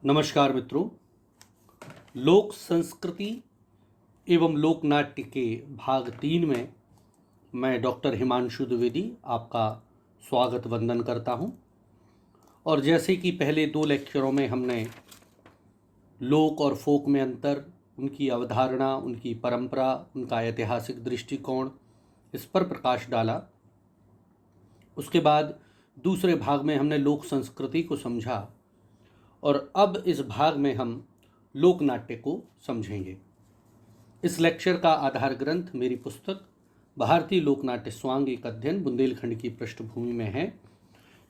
नमस्कार मित्रों। लोक संस्कृति एवं लोक नाट्य के भाग 3 में मैं डॉक्टर हिमांशु द्विवेदी आपका स्वागत वंदन करता हूं। और जैसे कि पहले 2 लेक्चरों में हमने लोक और फोक में अंतर, उनकी अवधारणा, उनकी परंपरा, उनका ऐतिहासिक दृष्टिकोण, इस पर प्रकाश डाला। उसके बाद दूसरे भाग में हमने लोक संस्कृति को समझा और अब इस भाग में हम लोक नाट्य को समझेंगे। इस लेक्चर का आधार ग्रंथ मेरी पुस्तक भारतीय लोक नाट्य स्वांग एक अध्ययन बुंदेलखंड की पृष्ठभूमि में है।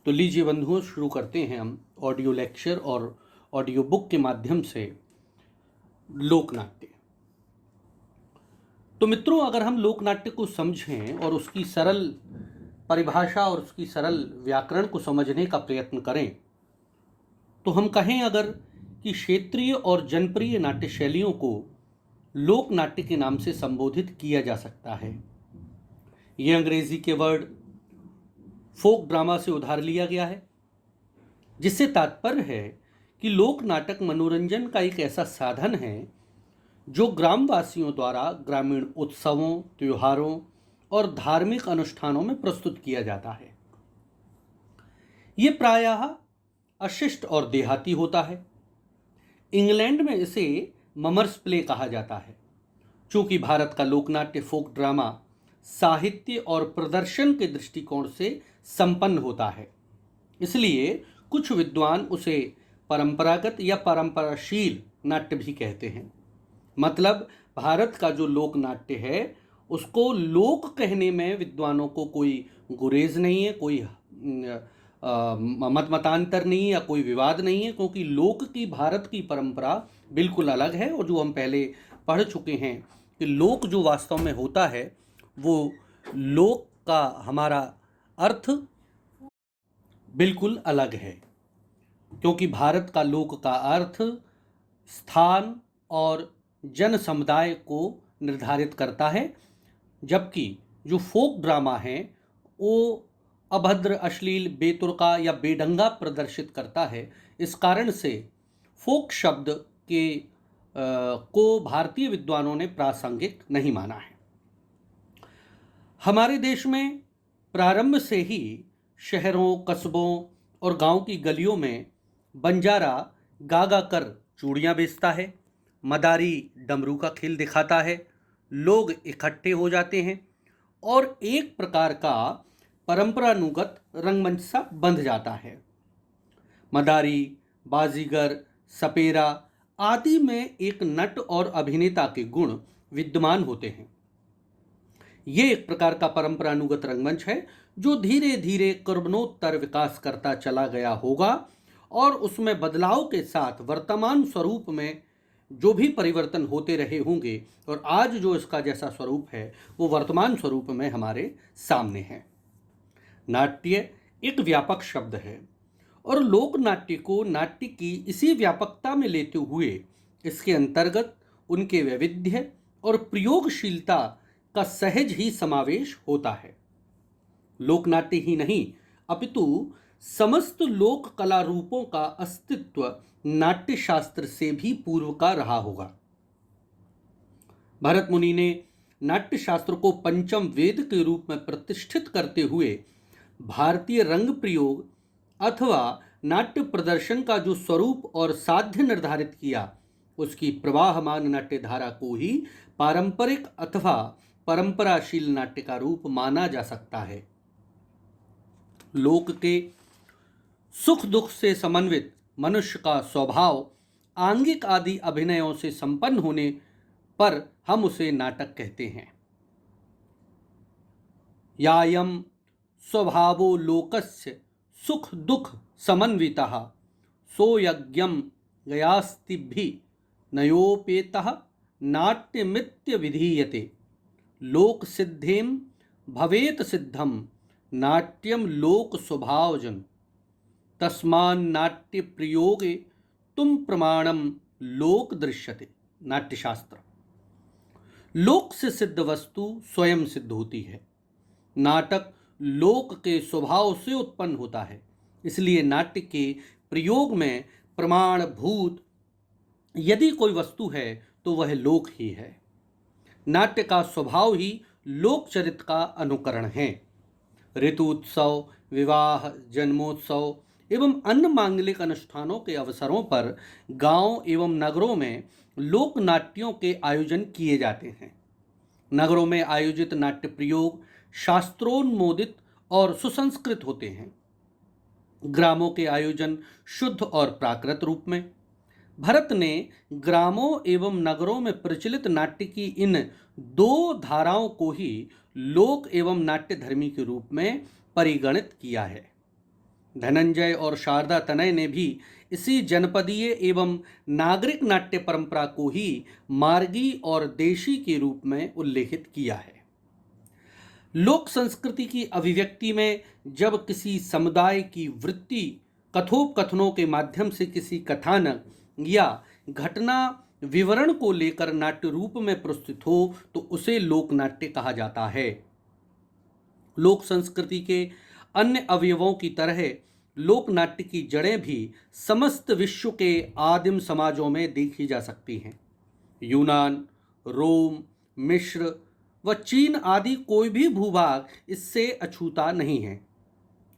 तो लीजिए बंधुओं, शुरू करते हैं हम ऑडियो लेक्चर और ऑडियो बुक के माध्यम से लोक नाट्य। तो मित्रों, अगर हम लोक नाट्य को समझें और उसकी सरल परिभाषा और उसकी सरल व्याकरण को समझने का प्रयत्न करें तो हम कहें अगर कि क्षेत्रीय और जनप्रिय नाट्य शैलियों को लोक नाट्य के नाम से संबोधित किया जा सकता है। यह अंग्रेजी के वर्ड फोक ड्रामा से उधार लिया गया है, जिससे तात्पर्य है कि लोक नाटक मनोरंजन का एक ऐसा साधन है जो ग्रामवासियों द्वारा ग्रामीण उत्सवों, त्योहारों और धार्मिक अनुष्ठानों में प्रस्तुत किया जाता है। ये प्रायः अशिष्ट और देहाती होता है। इंग्लैंड में इसे ममर्स प्ले कहा जाता है। चूंकि भारत का लोकनाट्य फोक ड्रामा साहित्य और प्रदर्शन के दृष्टिकोण से संपन्न होता है, इसलिए कुछ विद्वान उसे परंपरागत या परंपराशील नाट्य भी कहते हैं। मतलब भारत का जो लोकनाट्य है उसको लोक कहने में विद्वानों को कोई गुरेज नहीं है, कोई मतांतर नहीं या कोई विवाद नहीं है, क्योंकि लोक की भारत की परंपरा बिल्कुल अलग है। और जो हम पहले पढ़ चुके हैं कि लोक जो वास्तव में होता है वो लोक का हमारा अर्थ बिल्कुल अलग है, क्योंकि भारत का लोक का अर्थ स्थान और जन समुदाय को निर्धारित करता है, जबकि जो फोक ड्रामा है वो अभद्र, अश्लील, बेतुरका या बेढंगा प्रदर्शित करता है। इस कारण से फोक शब्द को भारतीय विद्वानों ने प्रासंगिक नहीं माना है। हमारे देश में प्रारंभ से ही शहरों, कस्बों और गांव की गलियों में बंजारा गा गा कर चूड़ियाँ बेचता है, मदारी डमरू का खेल दिखाता है, लोग इकट्ठे हो जाते हैं और एक प्रकार का परंपरानुगत रंगमंच सा बंध जाता है। मदारी, बाजीगर, सपेरा आदि में एक नट और अभिनेता के गुण विद्यमान होते हैं। ये एक प्रकार का परंपरानुगत रंगमंच है जो धीरे धीरे कर्मणोत्तर विकास करता चला गया होगा और उसमें बदलाव के साथ वर्तमान स्वरूप में जो भी परिवर्तन होते रहे होंगे और आज जो इसका जैसा स्वरूप है वो वर्तमान स्वरूप में हमारे सामने है। नाट्य एक व्यापक शब्द है और लोक नाट्य को नाट्य की इसी व्यापकता में लेते हुए इसके अंतर्गत उनके वैविध्य और प्रयोगशीलता का सहज ही समावेश होता है। लोक नाट्य ही नहीं अपितु समस्त लोक कला रूपों का अस्तित्व नाट्य शास्त्र से भी पूर्व का रहा होगा। भरत मुनि ने नाट्य शास्त्र को पंचम वेद के रूप में प्रतिष्ठित करते हुए भारतीय रंग प्रयोग अथवा नाट्य प्रदर्शन का जो स्वरूप और साध्य निर्धारित किया, उसकी प्रवाहमान नाट्य धारा को ही पारंपरिक अथवा परंपराशील नाट्य का रूप माना जा सकता है। लोक के सुख दुख से समन्वित मनुष्य का स्वभाव आंगिक आदि अभिनयों से संपन्न होने पर हम उसे नाटक कहते हैं। यायम स्वभावो लोकस्य सुख दुख समन्वितः सो यज्ञम गयास्तिभि नयोपेतः नाट्यमित्य विधीयते लोक सिद्धेम भवेत सिद्धम नाट्यम लोक स्वभावजन तस्मान नाट्य प्रयोगे तुम प्रमाणम लोक दृश्यते। नाट्यशास्त्र। लोक से सिद्ध वस्तु स्वयं सिद्ध होती है। नाटक लोक के स्वभाव से उत्पन्न होता है, इसलिए नाट्य के प्रयोग में प्रमाणभूत यदि कोई वस्तु है तो वह लोक ही है। नाट्य का स्वभाव ही लोक चरित्र का अनुकरण है। ऋतु उत्सव, विवाह, जन्मोत्सव एवं अन्य मांगलिक अनुष्ठानों के अवसरों पर गांव एवं नगरों में लोक नाट्यों के आयोजन किए जाते हैं। नगरों में आयोजित नाट्य प्रयोग शास्त्रोन्मोदित और सुसंस्कृत होते हैं। ग्रामों के आयोजन शुद्ध और प्राकृत रूप में। भरत ने ग्रामों एवं नगरों में प्रचलित नाट्य की इन दो धाराओं को ही लोक एवं नाट्य धर्मी के रूप में परिगणित किया है। धनंजय और शारदा तनय ने भी इसी जनपदीय एवं नागरिक नाट्य परंपरा को ही मार्गी और देशी के रूप में उल्लेखित किया है। लोक संस्कृति की अभिव्यक्ति में जब किसी समुदाय की वृत्ति कथोपकथनों के माध्यम से किसी कथानक या घटना विवरण को लेकर नाट्य रूप में प्रस्तुत हो तो उसे लोक नाट्य कहा जाता है। लोक संस्कृति के अन्य अवयवों की तरह लोक नाट्य की जड़ें भी समस्त विश्व के आदिम समाजों में देखी जा सकती हैं। यूनान, रोम, मिस्र व चीन आदि कोई भी भूभाग इससे अछूता नहीं है।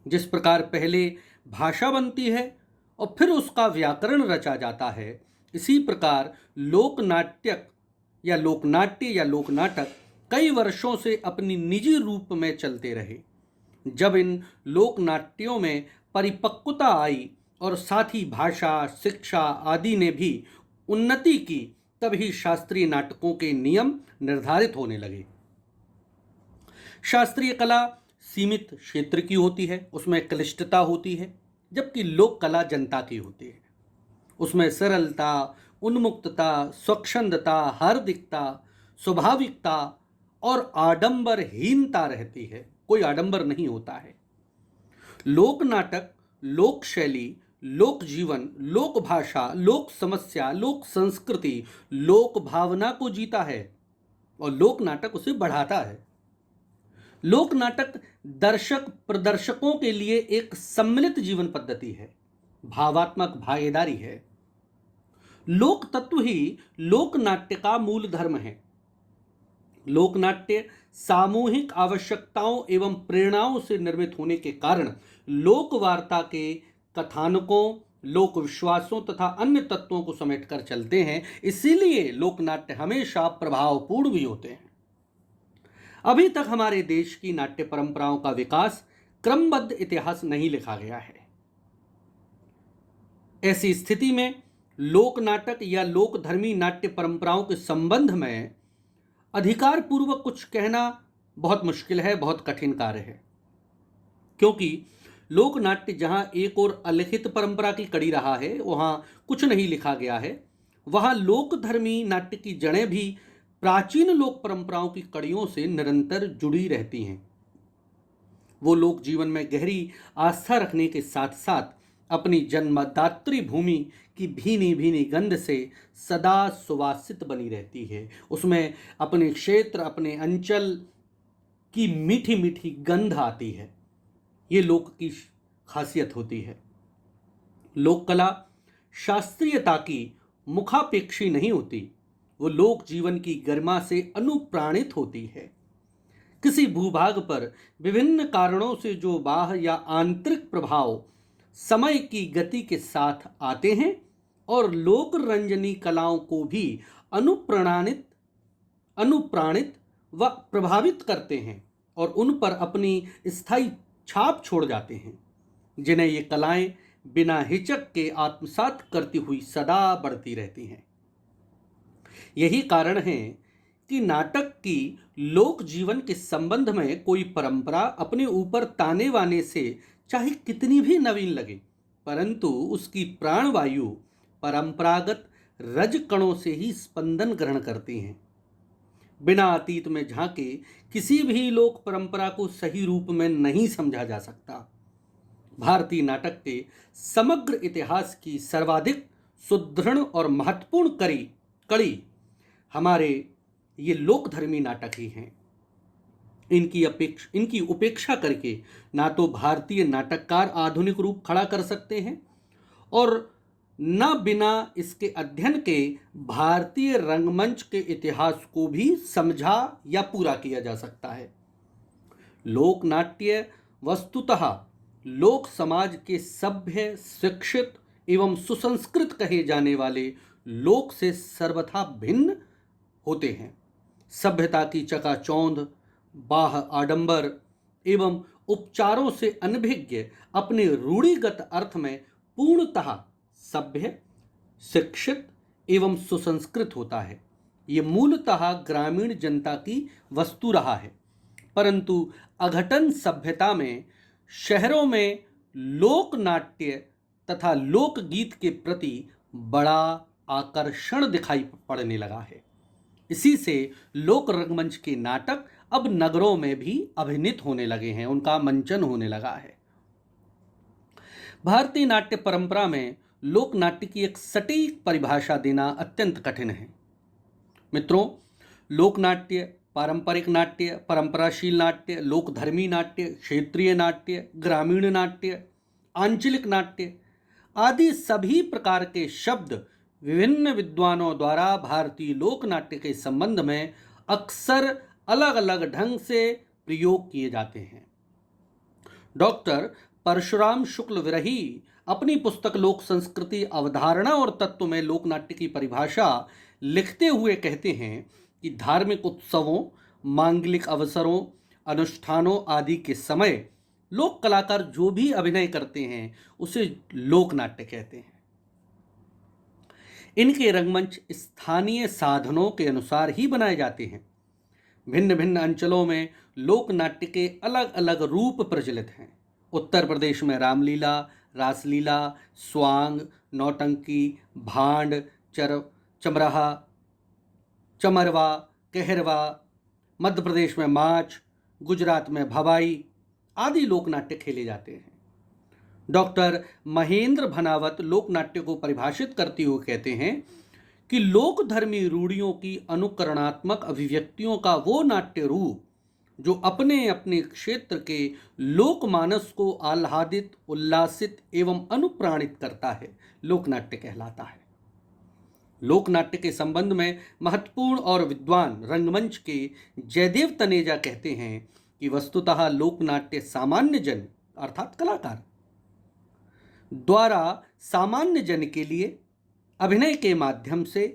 जिस प्रकार पहले भाषा बनती है और फिर उसका व्याकरण रचा जाता है, इसी प्रकार लोकनाट्यक या लोकनाट्य या लोकनाटक कई वर्षों से अपनी निजी रूप में चलते रहे। जब इन लोकनाट्यों में परिपक्वता आई और साथ ही भाषा, शिक्षा आदि ने भी उन्नति की, तभी शास्त्रीय नाटकों के नियम निर्धारित होने लगे। शास्त्रीय कला सीमित क्षेत्र की होती है, उसमें क्लिष्टता होती है, जबकि लोक कला जनता की होती है। उसमें सरलता, उन्मुक्तता, स्वच्छंदता, हार्दिकता, स्वाभाविकता और आडंबरहीनता रहती है। कोई आडंबर नहीं होता है। लोक नाटक लोक शैली, लोक जीवन, लोक भाषा, लोक समस्या, लोक संस्कृति, लोक भावना को जीता है और लोक नाटक उसे बढ़ाता है। लोक नाटक दर्शक प्रदर्शकों के लिए एक सम्मिलित जीवन पद्धति है, भावात्मक भागीदारी है। लोक तत्व ही लोक नाट्य का मूल धर्म है। लोक नाट्य सामूहिक आवश्यकताओं एवं प्रेरणाओं से निर्मित होने के कारण लोक वार्ता के कथानकों, लोक विश्वासों तथा अन्य तत्वों को समेटकर चलते हैं। इसीलिए लोक नाट्य हमेशा प्रभावपूर्ण भी होते हैं। अभी तक हमारे देश की नाट्य परंपराओं का विकास क्रमबद्ध इतिहास नहीं लिखा गया है। ऐसी स्थिति में लोक नाटक या लोक धर्मी नाट्य परंपराओं के संबंध में अधिकार पूर्वक कुछ कहना बहुत मुश्किल है, बहुत कठिन कार्य है। क्योंकि लोक नाट्य जहां एक और अलिखित परंपरा की कड़ी रहा है, वहां कुछ नहीं लिखा गया है, वहां लोक धर्मी नाट्य की जड़ें भी प्राचीन लोक परंपराओं की कड़ियों से निरंतर जुड़ी रहती हैं। वो लोक जीवन में गहरी आस्था रखने के साथ साथ अपनी जन्मदात्री भूमि की भीनी भीनी गंध से सदा सुवासित बनी रहती है। उसमें अपने क्षेत्र, अपने अंचल की मीठी मीठी गंध आती है। ये लोक की खासियत होती है। लोक कला शास्त्रीयता की मुखापेक्षी नहीं होती, वो लोक जीवन की गरिमा से अनुप्राणित होती है। किसी भूभाग पर विभिन्न कारणों से जो बाह्य या आंतरिक प्रभाव समय की गति के साथ आते हैं और लोक रंजनी कलाओं को भी अनुप्राणित व प्रभावित करते हैं और उन पर अपनी स्थायी छाप छोड़ जाते हैं, जिन्हें ये कलाएं बिना हिचक के आत्मसात करती हुई सदा बढ़ती रहती हैं। यही कारण है कि नाटक की लोक जीवन के संबंध में कोई परंपरा अपने ऊपर ताने वाने से चाहे कितनी भी नवीन लगे, परंतु उसकी प्राणवायु परंपरागत रज कणों से ही स्पंदन ग्रहण करती हैं। बिना अतीत में झांके किसी भी लोक परंपरा को सही रूप में नहीं समझा जा सकता। भारतीय नाटक के समग्र इतिहास की सर्वाधिक सुदृढ़ और महत्वपूर्ण कड़ी हमारे ये लोकधर्मी नाटक ही हैं। इनकी उपेक्षा करके ना तो भारतीय नाटककार आधुनिक रूप खड़ा कर सकते हैं और न बिना इसके अध्ययन के भारतीय रंगमंच के इतिहास को भी समझा या पूरा किया जा सकता है। लोक नाट्य वस्तुतः लोक समाज के सभ्य, शिक्षित एवं सुसंस्कृत कहे जाने वाले लोक से सर्वथा भिन्न होते हैं। सभ्यता की चकाचौंध, बाह आडंबर एवं उपचारों से अनभिज्ञ अपने रूढ़िगत अर्थ में पूर्णतः सभ्य, शिक्षित एवं सुसंस्कृत होता है। ये मूलतः ग्रामीण जनता की वस्तु रहा है, परंतु अघटन सभ्यता में शहरों में लोक नाट्य तथा लोकगीत के प्रति बड़ा आकर्षण दिखाई पड़ने लगा है। इसी से लोक रंगमंच के नाटक अब नगरों में भी अभिनीत होने लगे हैं, उनका मंचन होने लगा है। भारतीय नाट्य परंपरा में लोक नाट्य की एक सटीक परिभाषा देना अत्यंत कठिन है। मित्रों, लोक नाट्य, पारंपरिक नाट्य, परंपराशील नाट्य, लोकधर्मी नाट्य, क्षेत्रीय नाट्य, ग्रामीण नाट्य, आंचलिक नाट्य आदि सभी प्रकार के शब्द विभिन्न विद्वानों द्वारा भारतीय लोक नाट्य के संबंध में अक्सर अलग अलग ढंग से प्रयोग किए जाते हैं। डॉक्टर परशुराम शुक्ल विरही अपनी पुस्तक लोक संस्कृति अवधारणा और तत्व में लोक नाट्य की परिभाषा लिखते हुए कहते हैं कि धार्मिक उत्सवों, मांगलिक अवसरों, अनुष्ठानों आदि के समय लोक कलाकार जो भी अभिनय करते हैं उसे लोक नाट्य कहते हैं। इनके रंगमंच स्थानीय साधनों के अनुसार ही बनाए जाते हैं। भिन्न भिन्न अंचलों में लोक नाट्य के अलग अलग रूप प्रचलित हैं। उत्तर प्रदेश में रामलीला, रासलीला, स्वांग, नौटंकी, भांड, चमराहा, चमरवा, कहरवा, मध्य प्रदेश में माच, गुजरात में भवाई आदि लोक नाट्य खेले जाते हैं। डॉक्टर महेंद्र भनावत लोक नाट्य को परिभाषित करते हुए कहते हैं कि लोकधर्मी रूढ़ियों की अनुकरणात्मक अभिव्यक्तियों का वो नाट्य रूप जो अपने अपने क्षेत्र के लोकमानस को आह्लादित, उल्लासित एवं अनुप्राणित करता है, लोकनाट्य कहलाता है। लोकनाट्य के संबंध में महत्वपूर्ण और विद्वान रंगमंच के जयदेव तनेजा कहते हैं कि वस्तुतः लोकनाट्य सामान्य जन अर्थात कलाकार द्वारा सामान्य जन के लिए अभिनय के माध्यम से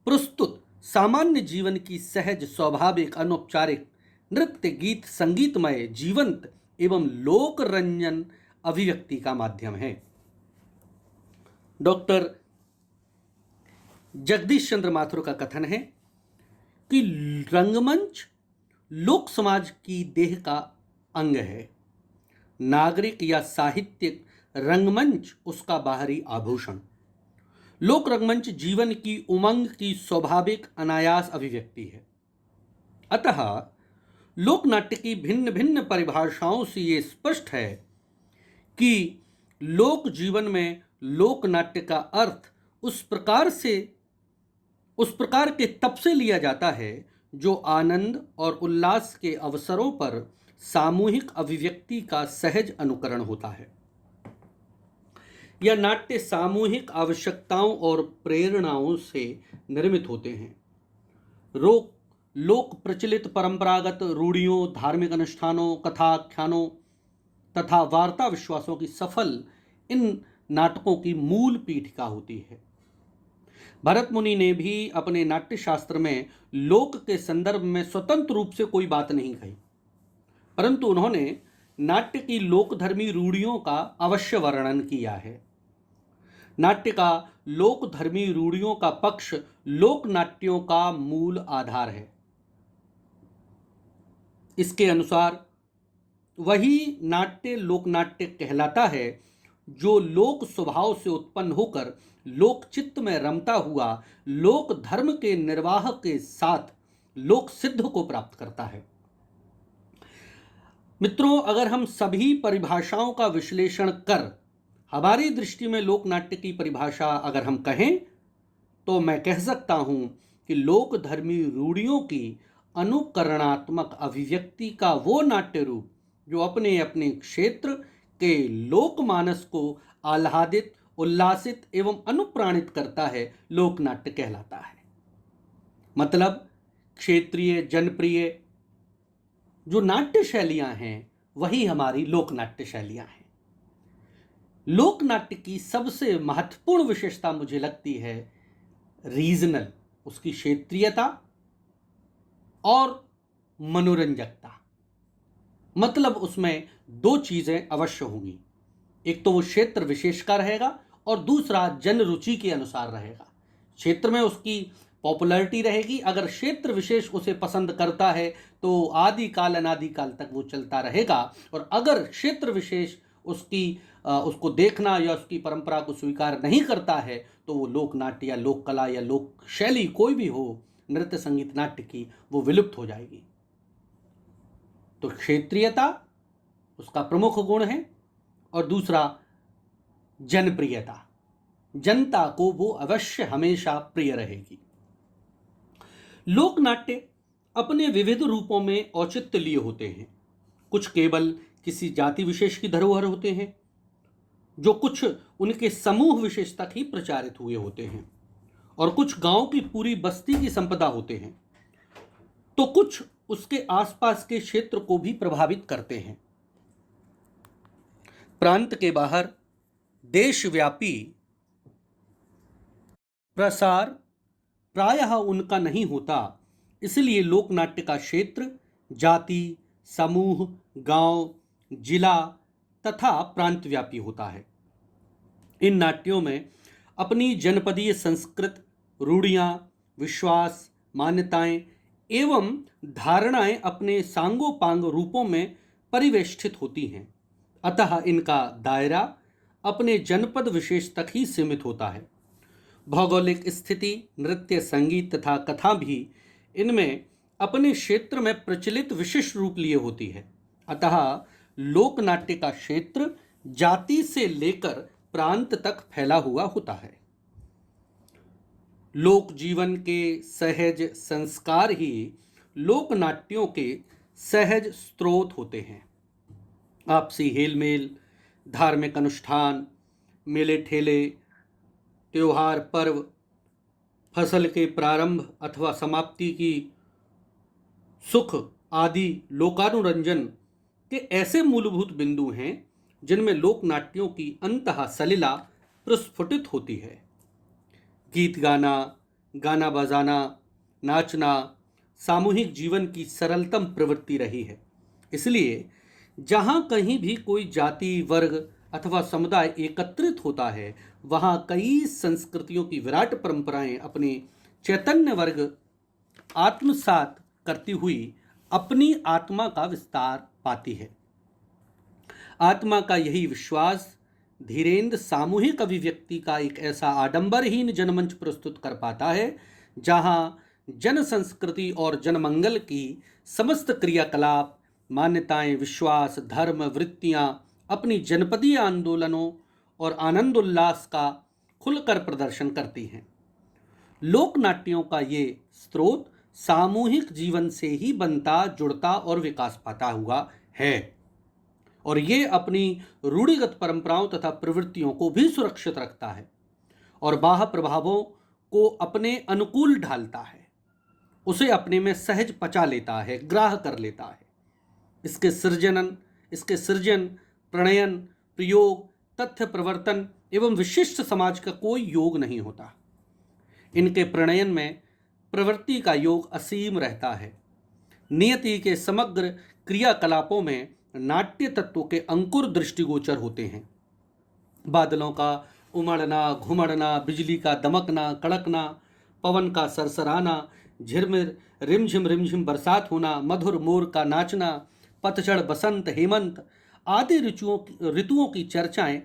प्रस्तुत सामान्य जीवन की सहज, स्वाभाविक, अनौपचारिक नृत्य, गीत, संगीतमय, जीवंत एवं लोक रंजन अभिव्यक्ति का माध्यम है। डॉक्टर जगदीश चंद्र माथुर का कथन है कि रंगमंच लोक समाज की देह का अंग है। नागरिक या साहित्यिक रंगमंच उसका बाहरी आभूषण। लोक रंगमंच जीवन की उमंग की स्वाभाविक अनायास अभिव्यक्ति है। अतः लोक नाट्य की भिन्न भिन्न परिभाषाओं से ये स्पष्ट है कि लोक जीवन में लोक नाट्य का अर्थ उस प्रकार के तप से लिया जाता है जो आनंद और उल्लास के अवसरों पर सामूहिक अभिव्यक्ति का सहज अनुकरण होता है। यह नाट्य सामूहिक आवश्यकताओं और प्रेरणाओं से निर्मित होते हैं। लोक प्रचलित परंपरागत रूढ़ियों, धार्मिक अनुष्ठानों, कथाख्यानों तथा वार्ता विश्वासों की सफल इन नाटकों की मूल पीठिका होती है। भरत मुनि ने भी अपने नाट्य शास्त्र में लोक के संदर्भ में स्वतंत्र रूप से कोई बात नहीं कही, परंतु उन्होंने नाट्य की लोकधर्मी रूढ़ियों का अवश्य वर्णन किया है। नाट्य का लोकधर्मी रूढ़ियों का पक्ष लोक नाट्यों का मूल आधार है। इसके अनुसार वही नाट्य लोकनाट्य कहलाता है जो लोक स्वभाव से उत्पन्न होकर लोक चित्त में रमता हुआ लोक धर्म के निर्वाह के साथ लोक सिद्ध को प्राप्त करता है। मित्रों, अगर हम सभी परिभाषाओं का विश्लेषण कर हमारी दृष्टि में लोक नाट्य की परिभाषा अगर हम कहें तो मैं कह सकता हूं कि लोक धर्मी रूढ़ियों की अनुकरणात्मक अभिव्यक्ति का वो नाट्य रूप जो अपने अपने क्षेत्र के लोकमानस को आह्लादित, उल्लासित एवं अनुप्राणित करता है, लोकनाट्य कहलाता है। मतलब क्षेत्रीय जनप्रिय जो नाट्य शैलियां हैं वही हमारी लोकनाट्य शैलियां हैं। लोकनाट्य की सबसे महत्वपूर्ण विशेषता मुझे लगती है रीजनल, उसकी क्षेत्रीयता और मनोरंजकता। मतलब उसमें दो चीजें अवश्य होंगी, एक तो वो क्षेत्र विशेष का रहेगा और दूसरा जन रुचि के अनुसार रहेगा। क्षेत्र में उसकी पॉपुलैरिटी रहेगी, अगर क्षेत्र विशेष उसे पसंद करता है तो आदि काल अनादि काल तक वो चलता रहेगा, और अगर क्षेत्र विशेष उसको देखना या उसकी परंपरा को स्वीकार नहीं करता है तो वो लोक नाट्य या लोक कला या लोक शैली कोई भी हो, नृत्य संगीत नाट्य की, वो विलुप्त हो जाएगी। तो क्षेत्रीयता उसका प्रमुख गुण है और दूसरा जनप्रियता, जनता को वो अवश्य हमेशा प्रिय रहेगी। लोकनाट्य अपने विविध रूपों में औचित्य लिए होते हैं। कुछ केवल किसी जाति विशेष की धरोहर होते हैं, जो कुछ उनके समूह विशेष तक ही प्रचारित हुए होते हैं, और कुछ गांव की पूरी बस्ती की संपदा होते हैं, तो कुछ उसके आसपास के क्षेत्र को भी प्रभावित करते हैं। प्रांत के बाहर देशव्यापी प्रसार प्रायः उनका नहीं होता, इसलिए लोकनाट्य का क्षेत्र जाति, समूह, गांव, जिला तथा प्रांतव्यापी होता है। इन नाट्यों में अपनी जनपदीय संस्कृत, रूढ़ियाँ, विश्वास, मान्यताएं एवं धारणाएं अपने सांगोपांग रूपों में परिवेष्टित होती हैं, अतः इनका दायरा अपने जनपद विशेष तक ही सीमित होता है। भौगोलिक स्थिति, नृत्य, संगीत तथा कथा भी इनमें अपने क्षेत्र में प्रचलित विशिष्ट रूप लिए होती है, अतः लोकनाट्य का क्षेत्र जाति से लेकर प्रांत तक फैला हुआ होता है। लोक जीवन के सहज संस्कार ही लोकनाट्यों के सहज स्रोत होते हैं। आपसी हेलमेल, धार्मिक अनुष्ठान, मेले ठेले, त्योहार, पर्व, फसल के प्रारंभ अथवा समाप्ति की सुख आदि लोकानुरंजन के ऐसे मूलभूत बिंदु हैं जिनमें लोकनाट्यों की अंतः सलिला प्रस्फुटित होती है। गीत गाना, गाना बजाना, नाचना सामूहिक जीवन की सरलतम प्रवृत्ति रही है। इसलिए जहाँ कहीं भी कोई जाति, वर्ग अथवा समुदाय एकत्रित होता है, वहाँ कई संस्कृतियों की विराट परंपराएं अपने चैतन्य वर्ग आत्मसात करती हुई अपनी आत्मा का विस्तार पाती है। आत्मा का यही विश्वास धीरेन्द्र सामूहिक अभिव्यक्ति का एक ऐसा आडंबरहीन जनमंच प्रस्तुत कर पाता है, जहाँ जन संस्कृति और जनमंगल की समस्त क्रियाकलाप, मान्यताएं, विश्वास, धर्म, वृत्तियां अपनी जनपदीय आंदोलनों और आनंद उल्लास का खुलकर प्रदर्शन करती हैं। लोकनाट्यों का ये स्रोत सामूहिक जीवन से ही बनता, जुड़ता और विकास पाता हुआ है, और ये अपनी रूढ़िगत परंपराओं तथा प्रवृत्तियों को भी सुरक्षित रखता है और बाह्य प्रभावों को अपने अनुकूल ढालता है, उसे अपने में सहज पचा लेता है, ग्राह्य कर लेता है। इसके सृजन, प्रणयन, प्रयोग, तथ्य प्रवर्तन एवं विशिष्ट समाज का कोई योग नहीं होता। इनके प्रणयन में प्रवृत्ति का योग असीम रहता है। नियति के समग्र क्रियाकलापों में नाट्य तत्वों के अंकुर दृष्टिगोचर होते हैं। बादलों का उमड़ना, घुमड़ना, बिजली का दमकना, कड़कना, पवन का सरसराना, झिरमिर, रिमझिम बरसात होना, मधुर मोर का नाचना, पतझड़, बसंत, हेमंत आदि ऋतुओं की चर्चाएं,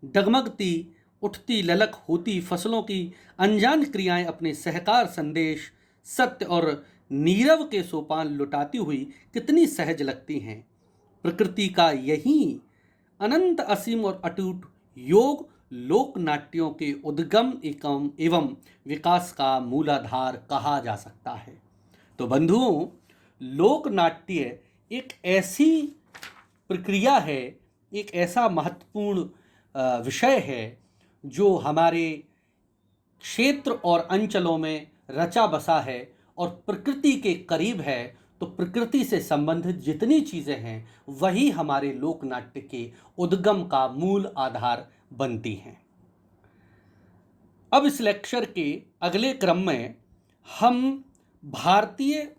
डगमगती उठती ललक होती फसलों की अनजान क्रियाएं अपने सहकार संदेश, सत्य और नीरव के सोपान लुटाती हुई कितनी सहज लगती हैं। प्रकृति का यही अनंत, असीम और अटूट योग लोकनाट्यों के उद्गम एवं विकास का मूलाधार कहा जा सकता है। तो बंधुओं, लोकनाट्य एक ऐसी प्रक्रिया है, एक ऐसा महत्वपूर्ण विषय है जो हमारे क्षेत्र और अंचलों में रचा बसा है और प्रकृति के करीब है, तो प्रकृति से संबंधित जितनी चीज़ें हैं वही हमारे लोक नाट्य के उद्गम का मूल आधार बनती हैं। अब इस लेक्चर के अगले क्रम में हम भारतीय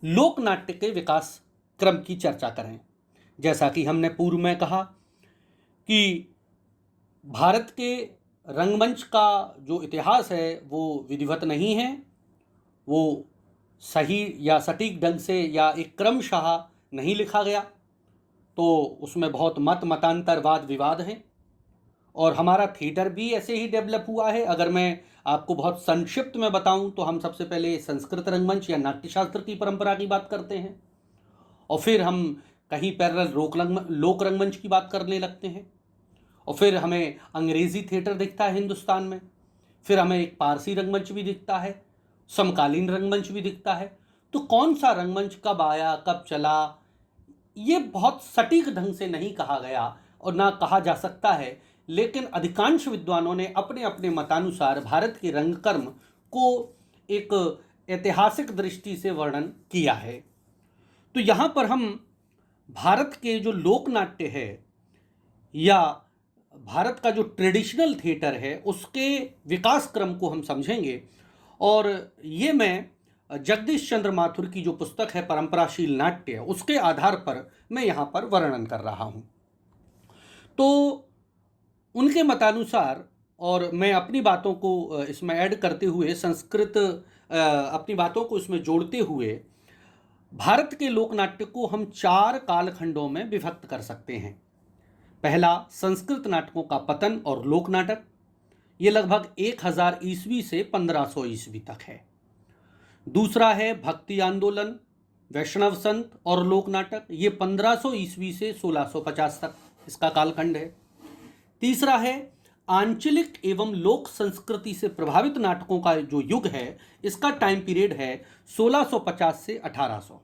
लोक नाट्य के विकास क्रम की चर्चा करें। जैसा कि हमने पूर्व में कहा कि भारत के रंगमंच का जो इतिहास है वो विधिवत नहीं है, वो सही या सटीक ढंग से या एक क्रमशः नहीं लिखा गया, तो उसमें बहुत मतांतर वाद विवाद हैं। और हमारा थिएटर भी ऐसे ही डेवलप हुआ है। अगर मैं आपको बहुत संक्षिप्त में बताऊं तो हम सबसे पहले संस्कृत रंगमंच या नाट्यशास्त्र की परंपरा की बात करते हैं, और फिर हम कहीं पैरेलल लोक रंगमंच की बात करने लगते हैं, और फिर हमें अंग्रेजी थिएटर दिखता है हिंदुस्तान में, फिर हमें एक पारसी रंगमंच भी दिखता है, समकालीन रंगमंच भी दिखता है। तो कौन सा रंगमंच कब आया, कब चला, ये बहुत सटीक ढंग से नहीं कहा गया और ना कहा जा सकता है। लेकिन अधिकांश विद्वानों ने अपने अपने मतानुसार भारत के रंगकर्म को एक ऐतिहासिक दृष्टि से वर्णन किया है। तो यहाँ पर हम भारत के जो लोक नाट्य है या भारत का जो ट्रेडिशनल थिएटर है उसके विकास क्रम को हम समझेंगे, और ये मैं जगदीश चंद्र माथुर की जो पुस्तक है परंपराशील नाट्य, उसके आधार पर मैं यहाँ पर वर्णन कर रहा हूँ। तो उनके मतानुसार, और मैं अपनी बातों को इसमें ऐड करते हुए अपनी बातों को इसमें जोड़ते हुए भारत के लोकनाट्य को हम 4 कालखंडों में विभक्त कर सकते हैं। पहला, संस्कृत नाटकों का पतन और लोक नाटक, ये लगभग 1000 ईस्वी से 1500 ईस्वी तक है। दूसरा है भक्ति आंदोलन, वैष्णव संत और लोक नाटक, ये 1500 ईस्वी से 1650 तक इसका कालखंड है। तीसरा है आंचलिक एवं लोक संस्कृति से प्रभावित नाटकों का जो युग है, इसका टाइम पीरियड है 1650 से 1800।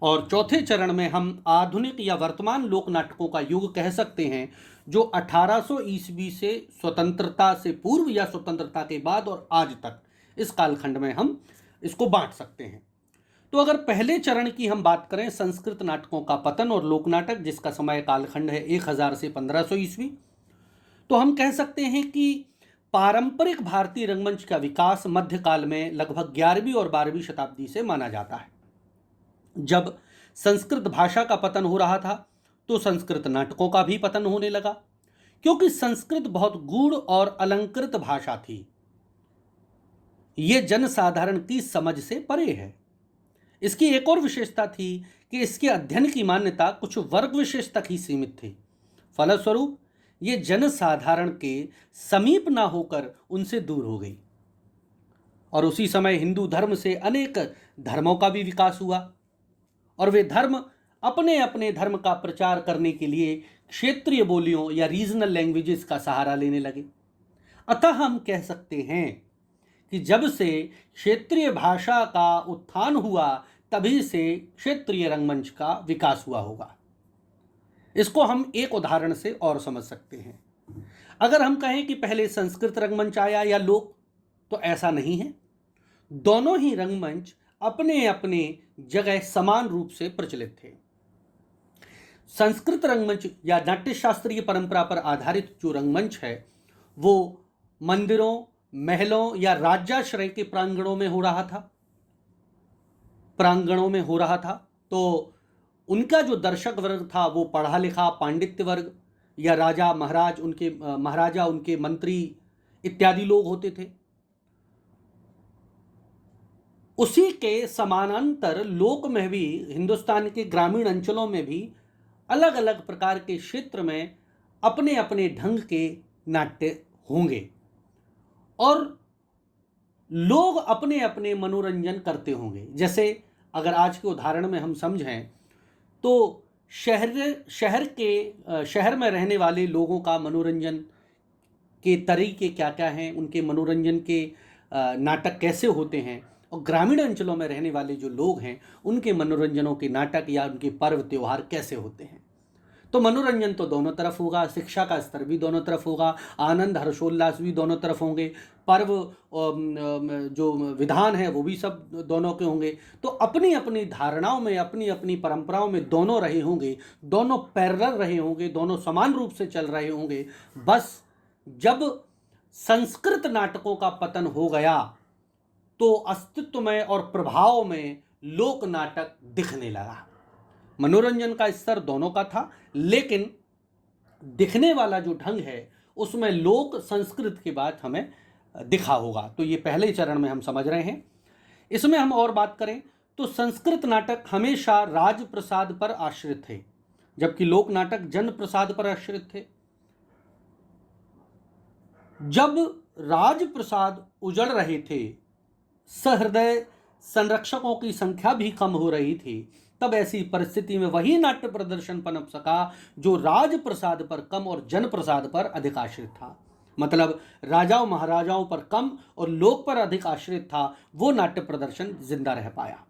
और चौथे चरण में हम आधुनिक या वर्तमान लोक नाटकों का युग कह सकते हैं, जो 1800 ईस्वी से स्वतंत्रता से पूर्व या स्वतंत्रता के बाद और आज तक, इस कालखंड में हम इसको बांट सकते हैं। तो अगर पहले चरण की हम बात करें, संस्कृत नाटकों का पतन और लोक नाटक, जिसका समय कालखंड है 1000 से 1500 ईस्वी, तो हम कह सकते हैं कि पारंपरिक भारतीय रंगमंच का विकास मध्यकाल में लगभग 11वीं और 12वीं शताब्दी से माना जाता है। जब संस्कृत भाषा का पतन हो रहा था तो संस्कृत नाटकों का भी पतन होने लगा, क्योंकि संस्कृत बहुत गूढ़ और अलंकृत भाषा थी। ये जनसाधारण की समझ से परे है। इसकी एक और विशेषता थी कि इसके अध्ययन की मान्यता कुछ वर्ग विशेष तक ही सीमित थी। फलस्वरूप ये जनसाधारण के समीप ना होकर उनसे दूर हो गई। और उसी समय हिंदू धर्म से अनेक धर्मों का भी विकास हुआ, और वे धर्म अपने अपने धर्म का प्रचार करने के लिए क्षेत्रीय बोलियों या रीजनल लैंग्वेजेस का सहारा लेने लगे। अतः हम कह सकते हैं कि जब से क्षेत्रीय भाषा का उत्थान हुआ, तभी से क्षेत्रीय रंगमंच का विकास हुआ होगा। इसको हम एक उदाहरण से और समझ सकते हैं। अगर हम कहें कि पहले संस्कृत रंगमंच आया या लोक, तो ऐसा नहीं है। दोनों ही रंगमंच अपने अपने जगह समान रूप से प्रचलित थे। संस्कृत रंगमंच या नाट्यशास्त्रीय परंपरा पर आधारित जो रंगमंच है, वो मंदिरों, महलों या राज्याश्रय के प्रांगणों में हो रहा था। तो उनका जो दर्शक वर्ग था वो पढ़ा लिखा पांडित्य वर्ग या राजा महाराजा, उनके मंत्री इत्यादि लोग होते थे। उसी के समानांतर लोक में भी, हिंदुस्तान के ग्रामीण अंचलों में भी अलग अलग प्रकार के क्षेत्र में अपने अपने ढंग के नाट्य होंगे, और लोग अपने अपने मनोरंजन करते होंगे। जैसे अगर आज के उदाहरण में हम समझें तो शहर में रहने वाले लोगों का मनोरंजन के तरीके क्या क्या हैं, उनके मनोरंजन के नाटक कैसे होते हैं, और ग्रामीण अंचलों में रहने वाले जो लोग हैं उनके मनोरंजनों के नाटक या उनके पर्व त्योहार कैसे होते हैं। तो मनोरंजन तो दोनों तरफ होगा, शिक्षा का स्तर भी दोनों तरफ होगा, आनंद हर्षोल्लास भी दोनों तरफ होंगे, पर्व जो विधान है वो भी सब दोनों के होंगे। तो अपनी अपनी धारणाओं में, अपनी अपनी परंपराओं में दोनों रहे होंगे, दोनों पैरेलल रहे होंगे, दोनों समान रूप से चल रहे होंगे। बस जब संस्कृत नाटकों का पतन हो गया तो अस्तित्व में और प्रभाव में लोक नाटक दिखने लगा। मनोरंजन का स्तर दोनों का था, लेकिन दिखने वाला जो ढंग है उसमें लोक संस्कृत की बात हमें दिखा होगा। तो ये पहले चरण में हम समझ रहे हैं। इसमें हम और बात करें तो संस्कृत नाटक हमेशा राजप्रसाद पर आश्रित थे, जबकि लोक नाटक जन प्रसाद पर आश्रित थे। जब राजप्रसाद उजड़ रहे थे, सहृदय संरक्षकों की संख्या भी कम हो रही थी, तब ऐसी परिस्थिति में वही नाट्य प्रदर्शन पनप सका जो राजप्रसाद पर कम और जनप्रसाद पर अधिक आश्रित था। मतलब राजाओं महाराजाओं पर कम और लोक पर अधिक आश्रित था, वो नाट्य प्रदर्शन जिंदा रह पाया।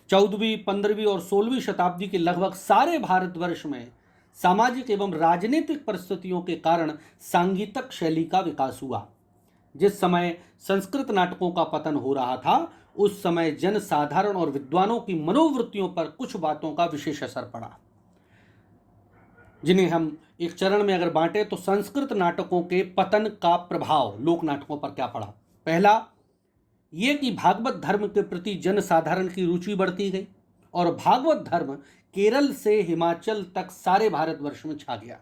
14वीं, 15वीं और 16वीं शताब्दी के लगभग सारे भारतवर्ष में सामाजिक एवं राजनीतिक परिस्थितियों के कारण सांगीतक शैली का विकास हुआ। जिस समय संस्कृत नाटकों का पतन हो रहा था, उस समय जन साधारण और विद्वानों की मनोवृत्तियों पर कुछ बातों का विशेष असर पड़ा, जिन्हें हम एक चरण में अगर बांटे तो संस्कृत नाटकों के पतन का प्रभाव लोक नाटकों पर क्या पड़ा। पहला ये कि भागवत धर्म के प्रति जन साधारण की रुचि बढ़ती गई और भागवत धर्म केरल से हिमाचल तक सारे भारतवर्ष में छा गया।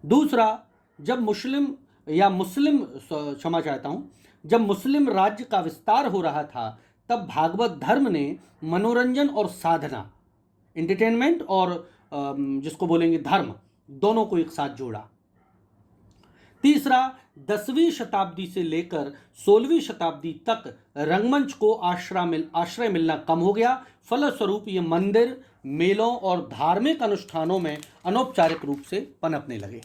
दूसरा, जब जब मुस्लिम राज्य का विस्तार हो रहा था, तब भागवत धर्म ने मनोरंजन और साधना, एंटरटेनमेंट और जिसको बोलेंगे धर्म, दोनों को एक साथ जोड़ा। तीसरा, 10वीं शताब्दी से लेकर 16वीं शताब्दी तक रंगमंच को आश्रय मिलना कम हो गया। फलस्वरूप ये मंदिर, मेलों और धार्मिक अनुष्ठानों में अनौपचारिक रूप से पनपने लगे।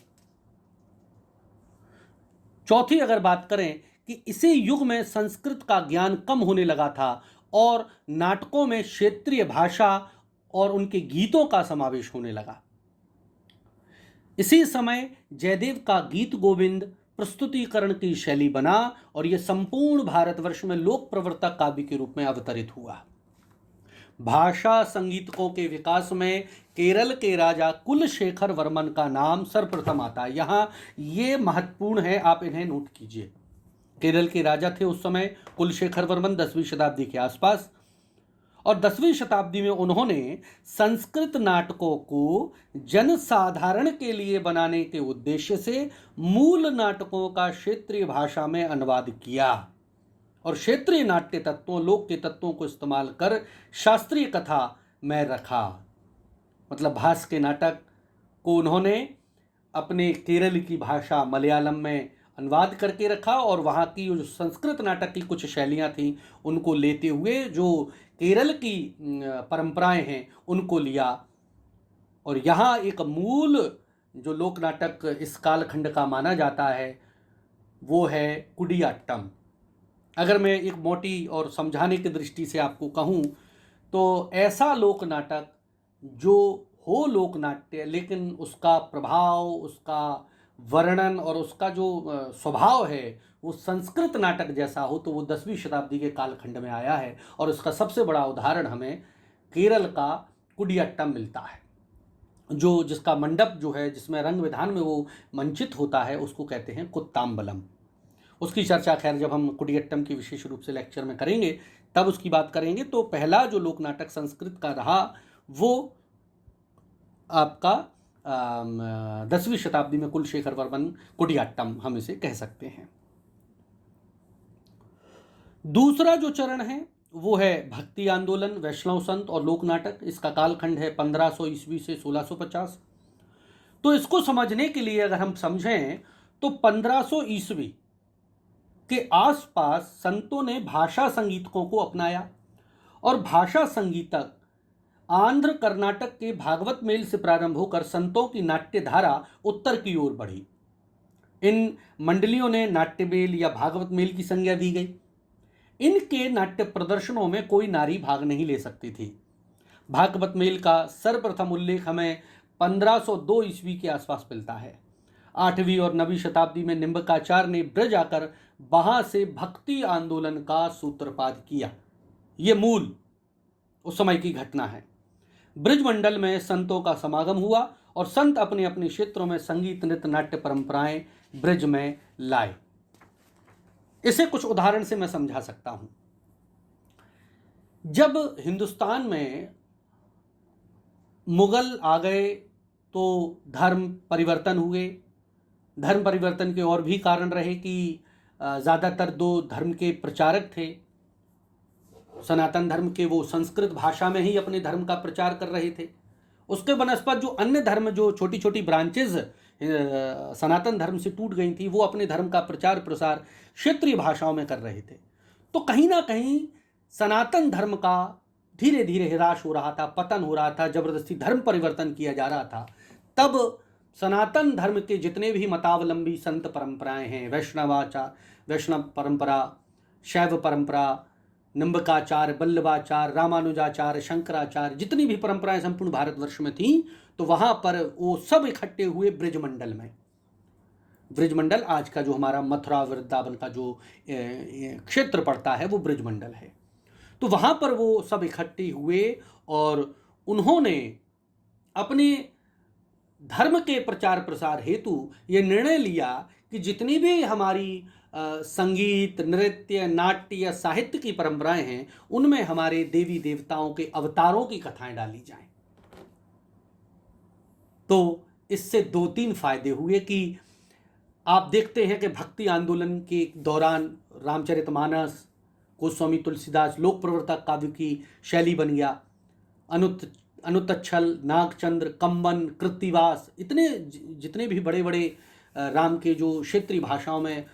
चौथी अगर बात करें कि इसी युग में संस्कृत का ज्ञान कम होने लगा था और नाटकों में क्षेत्रीय भाषा और उनके गीतों का समावेश होने लगा। इसी समय जयदेव का गीत गोविंद प्रस्तुतिकरण की शैली बना और यह संपूर्ण भारतवर्ष में लोक प्रवर्तक काव्य के रूप में अवतरित हुआ। भाषा संगीतकों के विकास में केरल के राजा कुलशेखर वर्मन का नाम सर्वप्रथम आता है। यहाँ ये महत्वपूर्ण है, आप इन्हें नोट कीजिए। केरल के राजा थे उस समय कुलशेखर वर्मन 10वीं शताब्दी के आसपास, और 10वीं शताब्दी में उन्होंने संस्कृत नाटकों को जनसाधारण के लिए बनाने के उद्देश्य से मूल नाटकों का क्षेत्रीय भाषा में अनुवाद किया और क्षेत्रीय नाट्य तत्वों, लोक के तत्वों को इस्तेमाल कर शास्त्रीय कथा में रखा। मतलब भास के नाटक को उन्होंने अपने केरल की भाषा मलयालम में अनुवाद करके रखा और वहाँ की जो संस्कृत नाटक की कुछ शैलियाँ थीं उनको लेते हुए जो केरल की परंपराएं हैं उनको लिया। और यहाँ एक मूल जो लोक नाटक इस कालखंड का माना जाता है वो है कुडियाट्टम। अगर मैं एक मोटी और समझाने की दृष्टि से आपको कहूँ तो ऐसा लोक नाटक जो हो लोक नाट्य, लेकिन उसका प्रभाव, उसका वर्णन और उसका जो स्वभाव है वो संस्कृत नाटक जैसा हो, तो वो 10वीं शताब्दी के कालखंड में आया है। और उसका सबसे बड़ा उदाहरण हमें केरल का कुडियाट्टम मिलता है, जो जिसका मंडप जो है, जिसमें रंग विधान में वो मंचित होता है, उसको कहते हैं कुत्ताम्बलम। उसकी चर्चा खैर जब हम कुडियाट्टम की विशेष रूप से लेक्चर में करेंगे तब उसकी बात करेंगे। तो पहला जो लोक नाटक संस्कृत का रहा वो आपका 10वीं शताब्दी में कुलशेखर वर्मन कुडियाट्टम हम इसे कह सकते हैं। दूसरा जो चरण है वो है भक्ति आंदोलन, वैष्णव संत और लोक नाटक। इसका कालखंड है 1500 ईस्वी से 1650। तो इसको समझने के लिए अगर हम समझें तो 1500 ईस्वी के आसपास संतों ने भाषा संगीतकों को अपनाया और भाषा संगीतक आंध्र कर्नाटक के भागवत मेल से प्रारंभ होकर संतों की नाट्य धारा उत्तर की ओर बढ़ी। इन मंडलियों ने नाट्य मेल या भागवत मेल की संज्ञा दी गई। इनके नाट्य प्रदर्शनों में कोई नारी भाग नहीं ले सकती थी। भागवत मेल का सर्वप्रथम उल्लेख हमें 1502 ईस्वी के आसपास मिलता है। 8वीं और 9वीं शताब्दी में निम्बकाचार्य ने ब्रज आकर वहां से भक्ति आंदोलन का सूत्रपात किया। ये मूल उस समय की घटना है। ब्रजमंडल में संतों का समागम हुआ और संत अपने अपने क्षेत्रों में संगीत, नृत्य, नाट्य परंपराएं ब्रज में लाए। इसे कुछ उदाहरण से मैं समझा सकता हूं। जब हिंदुस्तान में मुगल आ गए तो धर्म परिवर्तन हुए। धर्म परिवर्तन के और भी कारण रहे कि ज़्यादातर दो धर्म के प्रचारक थे। सनातन धर्म के वो संस्कृत भाषा में ही अपने धर्म का प्रचार कर रहे थे। उसके बनस्पत जो अन्य धर्म, जो छोटी छोटी ब्रांचेज सनातन धर्म से टूट गई थी, वो अपने धर्म का प्रचार प्रसार क्षेत्रीय भाषाओं में कर रहे थे। तो कहीं ना कहीं सनातन धर्म का धीरे धीरे ह्रास हो रहा था, पतन हो रहा था, जबरदस्ती धर्म परिवर्तन किया जा रहा था। तब सनातन धर्म के जितने भी मतावलंबी संत परंपराएं हैं, वैष्णव परंपरा, शैव परंपरा, निम्बकाचार्य, बल्लभाचार्य, रामानुजाचार्य, शंकराचार्य, जितनी भी परंपराएं संपूर्ण भारतवर्ष में थीं, तो वहां पर वो सब इकट्ठे हुए ब्रजमंडल में। ब्रजमंडल आज का जो हमारा मथुरा वृंदावन का जो क्षेत्र पड़ता है वो ब्रजमंडल है। तो वहां पर वो सब इकट्ठे हुए और उन्होंने अपने धर्म के प्रचार प्रसार हेतु ये निर्णय लिया कि जितनी भी हमारी संगीत, नृत्य, नाट्य या साहित्य की परंपराएं हैं, उनमें हमारे देवी देवताओं के अवतारों की कथाएं डाली जाएं। तो इससे दो तीन फायदे हुए कि आप देखते हैं कि भक्ति आंदोलन के दौरान रामचरितमानस, गोस्वामी तुलसीदास, लोक प्रवर्तक काव्य की शैली बन गया। अनुतच्छल, नागचंद्र, कंबन, कृत्तिवास, इतने जितने भी बड़े बड़े राम के जो क्षेत्रीय भाषाओं में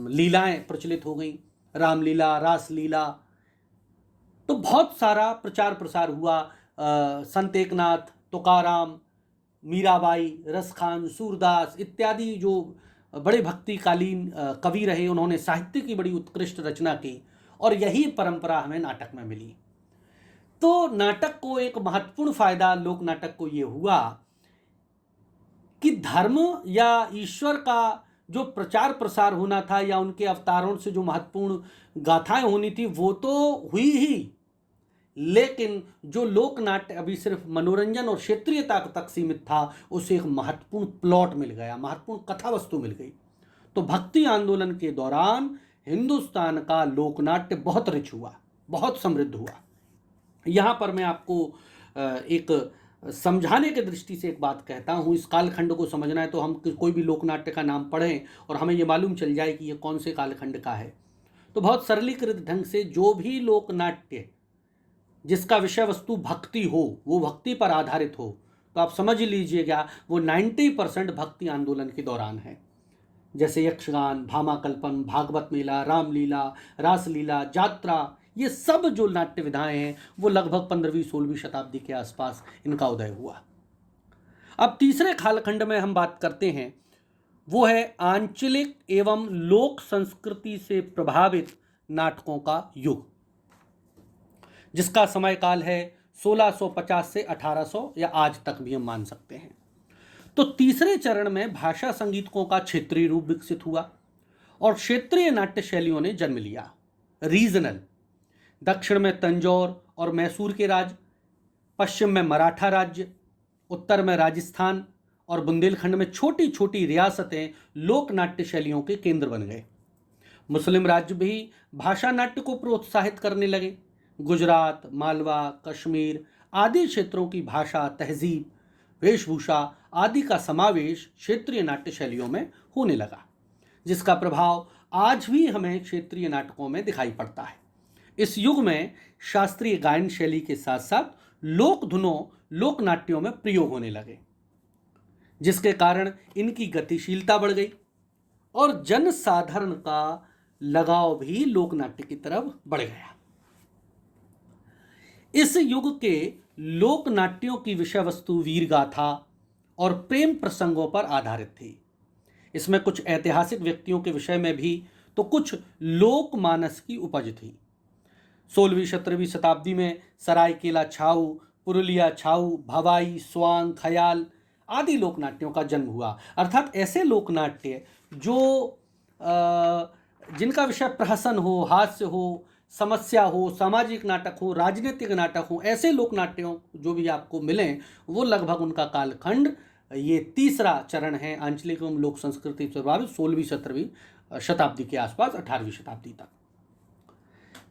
लीलाएं प्रचलित हो गई, रामलीला, रासलीला, तो बहुत सारा प्रचार प्रसार हुआ। संत एकनाथ, तुकाराम, मीराबाई, रसखान, सूरदास इत्यादि जो बड़े भक्तिकालीन कवि रहे, उन्होंने साहित्य की बड़ी उत्कृष्ट रचना की और यही परंपरा हमें नाटक में मिली। तो नाटक को एक महत्वपूर्ण फायदा लोक नाटक को ये हुआ कि धर्म या ईश्वर का जो प्रचार प्रसार होना था या उनके अवतारों से जो महत्वपूर्ण गाथाएं होनी थी वो तो हुई ही, लेकिन जो लोक नाट्य अभी सिर्फ मनोरंजन और क्षेत्रीयता तक सीमित था, उसे एक महत्वपूर्ण प्लॉट मिल गया, महत्वपूर्ण कथा वस्तु मिल गई। तो भक्ति आंदोलन के दौरान हिंदुस्तान का लोकनाट्य बहुत रिच हुआ, बहुत समृद्ध हुआ। यहाँ पर मैं आपको एक समझाने के दृष्टि से एक बात कहता हूँ। इस कालखंड को समझना है तो हम कोई भी लोकनाट्य का नाम पढ़ें और हमें ये मालूम चल जाए कि ये कौन से कालखंड का है। तो बहुत सरलीकृत ढंग से जो भी लोकनाट्य जिसका विषय वस्तु भक्ति हो, वो भक्ति पर आधारित हो, तो आप समझ लीजिएगा वो 90% भक्ति आंदोलन के दौरान है। जैसे यक्षगान, भामाकल्पन, भागवत मेला, रामलीला, रासलीला, जात्रा, ये सब जो नाट्य विधाएं हैं वो लगभग 15वीं-16वीं शताब्दी के आसपास इनका उदय हुआ। अब तीसरे कालखंड में हम बात करते हैं, वो है आंचलिक एवं लोक संस्कृति से प्रभावित नाटकों का युग, जिसका समय काल है 1650 से 1800 या आज तक भी हम मान सकते हैं। तो तीसरे चरण में भाषा संगीतकों का क्षेत्रीय रूप विकसित हुआ और क्षेत्रीय नाट्य शैलियों ने जन्म लिया। रीजनल, दक्षिण में तंजौर और मैसूर के राज्य, पश्चिम में मराठा राज्य, उत्तर में राजस्थान और बुंदेलखंड में छोटी छोटी रियासतें लोक नाट्य शैलियों के केंद्र बन गए। मुस्लिम राज्य भी भाषा नाट्य को प्रोत्साहित करने लगे। गुजरात, मालवा, कश्मीर आदि क्षेत्रों की भाषा, तहजीब, वेशभूषा आदि का समावेश क्षेत्रीय नाट्य शैलियों में होने लगा, जिसका प्रभाव आज भी हमें क्षेत्रीय नाटकों में दिखाई पड़ता है। इस युग में शास्त्रीय गायन शैली के साथ साथ लोक धुनों लोक नाट्यों में प्रयोग होने लगे, जिसके कारण इनकी गतिशीलता बढ़ गई और जनसाधारण का लगाव भी लोक नाट्य की तरफ बढ़ गया। इस युग के लोक नाट्यों की विषय वस्तु वीर गाथा और प्रेम प्रसंगों पर आधारित थी। इसमें कुछ ऐतिहासिक व्यक्तियों के विषय में भी तो कुछ लोकमानस की उपज थी। 16वीं 17वीं शताब्दी में सरायकेला छाऊ, पुरुलिया छाऊ, भवाई, स्वांग, खयाल आदि लोक नाट्यों का जन्म हुआ। अर्थात ऐसे लोक नाट्य जो जिनका विषय प्रहसन हो, हास्य हो, समस्या हो, सामाजिक नाटक हो, राजनीतिक नाटक हो, ऐसे लोक नाट्यों जो भी आपको मिलें वो लगभग उनका कालखंड ये तीसरा चरण है आंचलिक एवं लोक संस्कृति से प्रभावित 16वीं-17वीं शताब्दी के आसपास 18वीं शताब्दी तक।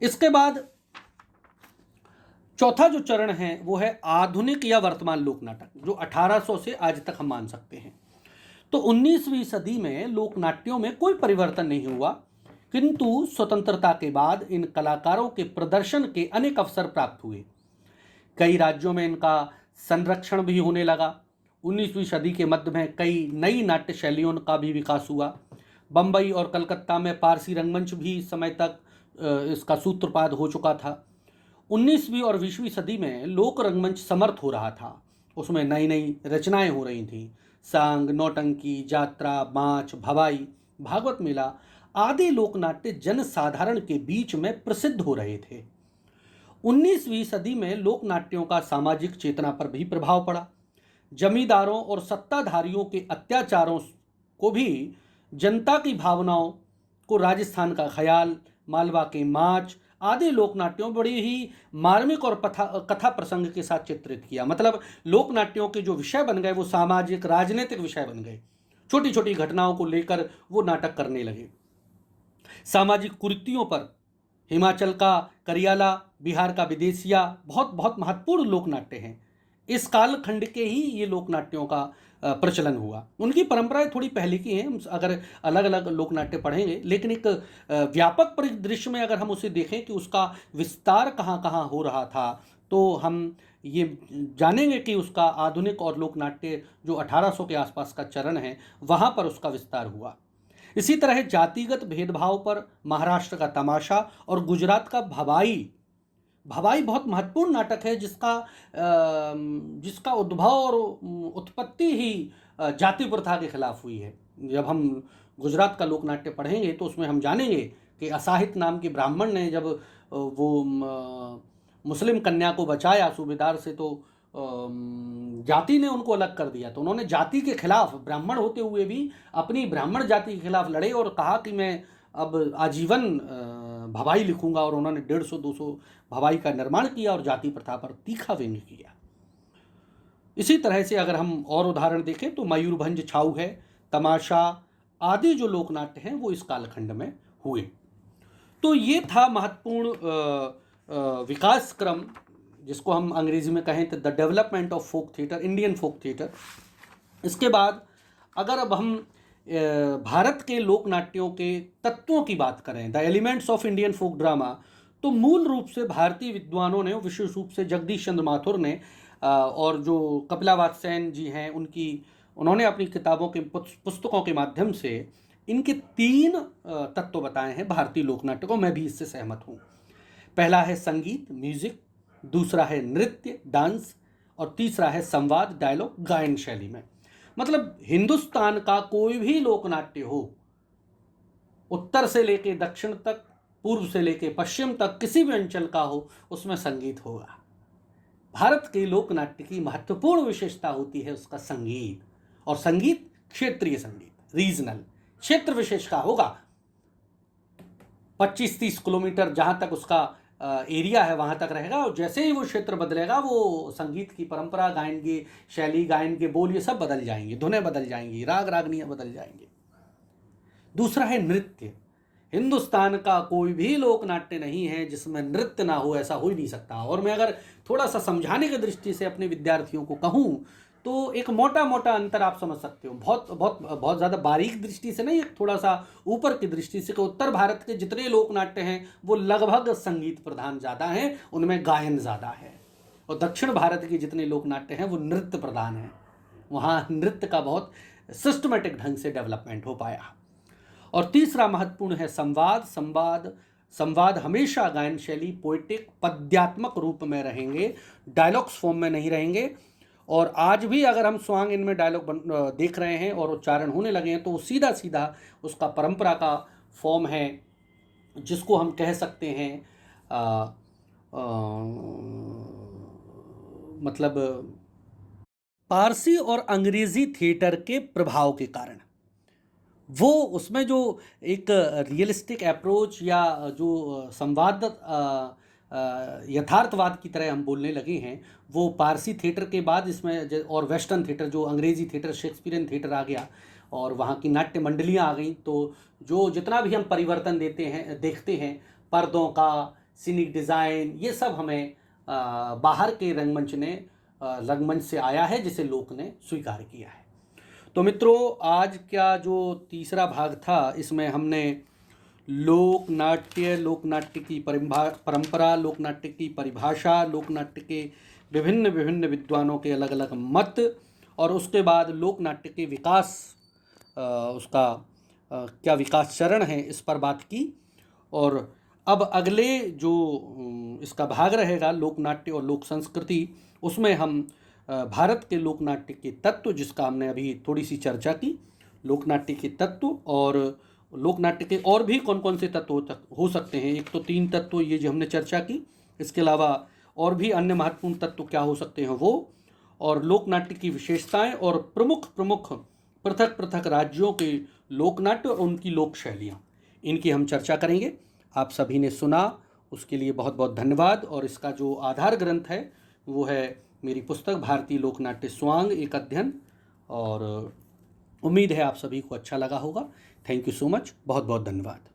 इसके बाद चौथा जो चरण है वो है आधुनिक या वर्तमान लोक नाटक, जो 1800 से आज तक हम मान सकते हैं। तो 19वीं सदी में लोक नाट्यों में कोई परिवर्तन नहीं हुआ, किंतु स्वतंत्रता के बाद इन कलाकारों के प्रदर्शन के अनेक अवसर प्राप्त हुए। कई राज्यों में इनका संरक्षण भी होने लगा। 19वीं सदी के मध्य में कई नई नाट्य शैलियों का भी विकास हुआ। बम्बई और कलकत्ता में पारसी रंगमंच भी समय तक इसका सूत्रपात हो चुका था। 19वीं और 20वीं सदी में लोक रंगमंच समर्थ हो रहा था। उसमें नई नई रचनाएं हो रही थीं। सांग, नौटंकी, जात्रा, माच, भवाई, भागवत मेला आदि लोक नाट्य जन साधारण के बीच में प्रसिद्ध हो रहे थे। 19वीं सदी में लोक नाट्यों का सामाजिक चेतना पर भी प्रभाव पड़ा। जमींदारों और सत्ताधारियों के अत्याचारों को भी जनता की भावनाओं को राजस्थान का ख्याल, मालवा के माच आदि लोक नाट्यों बड़ी ही मार्मिक और कथा प्रसंग के साथ चित्रित किया। मतलब लोक नाट्यों के जो विषय बन गए वो सामाजिक राजनीतिक विषय बन गए। छोटी छोटी घटनाओं को लेकर वो नाटक करने लगे। सामाजिक कुरीतियों पर हिमाचल का करियाला, बिहार का विदेशिया बहुत बहुत महत्वपूर्ण लोक नाट्य हैं। इस कालखंड के ही ये लोक नाट्यों का प्रचलन हुआ। उनकी परंपराएं थोड़ी पहले की हैं, हम अगर अलग अलग लोक नाट्य पढ़ेंगे, लेकिन एक व्यापक परिदृश्य में अगर हम उसे देखें कि उसका विस्तार कहाँ कहाँ हो रहा था, तो हम ये जानेंगे कि उसका आधुनिक और लोक नाट्य जो 1800 के आसपास का चरण है वहाँ पर उसका विस्तार हुआ। इसी तरह जातिगत भेदभाव पर महाराष्ट्र का तमाशा और गुजरात का भवाई भवाई बहुत महत्वपूर्ण नाटक है, जिसका उद्भव और उत्पत्ति ही जाति प्रथा के खिलाफ हुई है। जब हम गुजरात का लोक नाट्य पढ़ेंगे तो उसमें हम जानेंगे कि असाहित नाम के ब्राह्मण ने जब वो मुस्लिम कन्या को बचाया सूबेदार से, तो जाति ने उनको अलग कर दिया। तो उन्होंने जाति के खिलाफ, ब्राह्मण होते हुए भी अपनी ब्राह्मण जाति के खिलाफ लड़े और कहा कि मैं अब आजीवन भवाई लिखूंगा, और उन्होंने 150-200 भवाई का निर्माण किया और जाति प्रथा पर तीखा व्यंग्य किया। इसी तरह से अगर हम और उदाहरण देखें तो मयूरभंज छाऊ है, तमाशा आदि जो लोक नाट्य हैं वो इस कालखंड में हुए। तो ये था महत्वपूर्ण विकास क्रम, जिसको हम अंग्रेजी में कहें तो the development of folk theatre, Indian folk theatre. इसके बाद अगर अब हम भारत के लोक नाट्यों के तत्वों की बात करें, the elements of Indian folk drama, तो मूल रूप से भारतीय विद्वानों ने, विशेष रूप से जगदीश चंद्र माथुर ने और जो कपिला वात्स्यायन जी हैं उन्होंने अपनी किताबों के पुस्तकों के माध्यम से इनके 3 तत्व बताए हैं भारतीय लोक नाट्य को। मैं भी इससे सहमत हूँ। पहला है संगीत, म्यूजिक, दूसरा है नृत्य, डांस, और तीसरा है संवाद, डायलॉग, गायन शैली में। मतलब हिंदुस्तान का कोई भी लोक नाट्य हो, उत्तर से लेके दक्षिण तक, पूर्व से लेके पश्चिम तक, किसी भी अंचल का हो, उसमें संगीत होगा। भारत के लोक नाट्य की महत्वपूर्ण विशेषता होती है उसका संगीत, और संगीत क्षेत्रीय संगीत, रीजनल, क्षेत्र विशेष का होगा। 25-30 किलोमीटर जहां तक उसका एरिया है वहां तक रहेगा, और जैसे ही वो क्षेत्र बदलेगा वो संगीत की परंपरा, गायन की शैली, गायन के बोल, ये सब बदल जाएंगे, धुनें बदल जाएंगी, राग रागनियां बदल जाएंगे। दूसरा है नृत्य। हिंदुस्तान का कोई भी लोक नाट्य नहीं है जिसमें नृत्य ना हो, ऐसा हो ही नहीं सकता। और मैं अगर थोड़ा सा समझाने की दृष्टि से अपने विद्यार्थियों को कहूँ तो एक मोटा मोटा अंतर आप समझ सकते हो, बहुत बहुत बहुत ज़्यादा बारीक दृष्टि से नहीं, एक थोड़ा सा ऊपर की दृष्टि से, कि उत्तर भारत के जितने लोक नाट्य हैं वो लगभग संगीत प्रधान ज़्यादा हैं, उनमें गायन ज़्यादा है, और दक्षिण भारत के जितने लोक नाट्य हैं वो नृत्य प्रधान हैं, वहाँ नृत्य का बहुत सिस्टमेटिक ढंग से डेवलपमेंट हो पाया। और तीसरा महत्वपूर्ण है संवाद। संवाद हमेशा गायन शैली पोएटिक, पद्यात्मक रूप में रहेंगे, डायलॉग्स फॉर्म में नहीं रहेंगे। और आज भी अगर हम स्वांग इनमें डायलॉग देख रहे हैं और उच्चारण होने लगे हैं तो वो सीधा सीधा उसका परंपरा का फॉर्म है, जिसको हम कह सकते हैं मतलब पारसी और अंग्रेजी थिएटर के प्रभाव के कारण वो उसमें जो एक रियलिस्टिक अप्रोच या जो संवाद यथार्थवाद की तरह हम बोलने लगे हैं, वो पारसी थिएटर के बाद इसमें और वेस्टर्न थिएटर जो अंग्रेजी थिएटर शेक्सपियरियन थिएटर आ गया और वहाँ की नाट्य मंडलियाँ आ गई, तो जो जितना भी हम परिवर्तन देखते हैं पर्दों का, सीनिक डिज़ाइन, ये सब हमें बाहर के रंगमंच से आया है, जिसे लोक ने स्वीकार किया है। तो मित्रों, आज का जो तीसरा भाग था, इसमें हमने लोकनाट्य की परंपरा, लोकनाट्य की परिभाषा, लोकनाट्य के विभिन्न विभिन्न विद्वानों के अलग अलग मत, और उसके बाद लोकनाट्य के विकास, उसका क्या विकास चरण है, इस पर बात की। और अब अगले जो इसका भाग रहेगा लोकनाट्य और लोक संस्कृति, उसमें हम भारत के लोकनाट्य के तत्व, जिसका हमने अभी थोड़ी सी चर्चा की, लोकनाट्य के तत्व और लोकनाट्य के और भी कौन कौन से तत्व हो सकते हैं। एक तो 3 तत्व ये जो हमने चर्चा की, इसके अलावा और भी अन्य महत्वपूर्ण तत्व क्या हो सकते हैं वो, और लोकनाट्य की विशेषताएं और प्रमुख पृथक पृथक राज्यों के लोकनाट्य और उनकी लोक शैलियाँ, इनकी हम चर्चा करेंगे। आप सभी ने सुना, उसके लिए बहुत बहुत धन्यवाद। और इसका जो आधार ग्रंथ है वो है मेरी पुस्तक भारतीय लोकनाट्य स्वांग एक अध्ययन, और उम्मीद है आप सभी को अच्छा लगा होगा। थैंक यू सो मच, बहुत बहुत धन्यवाद।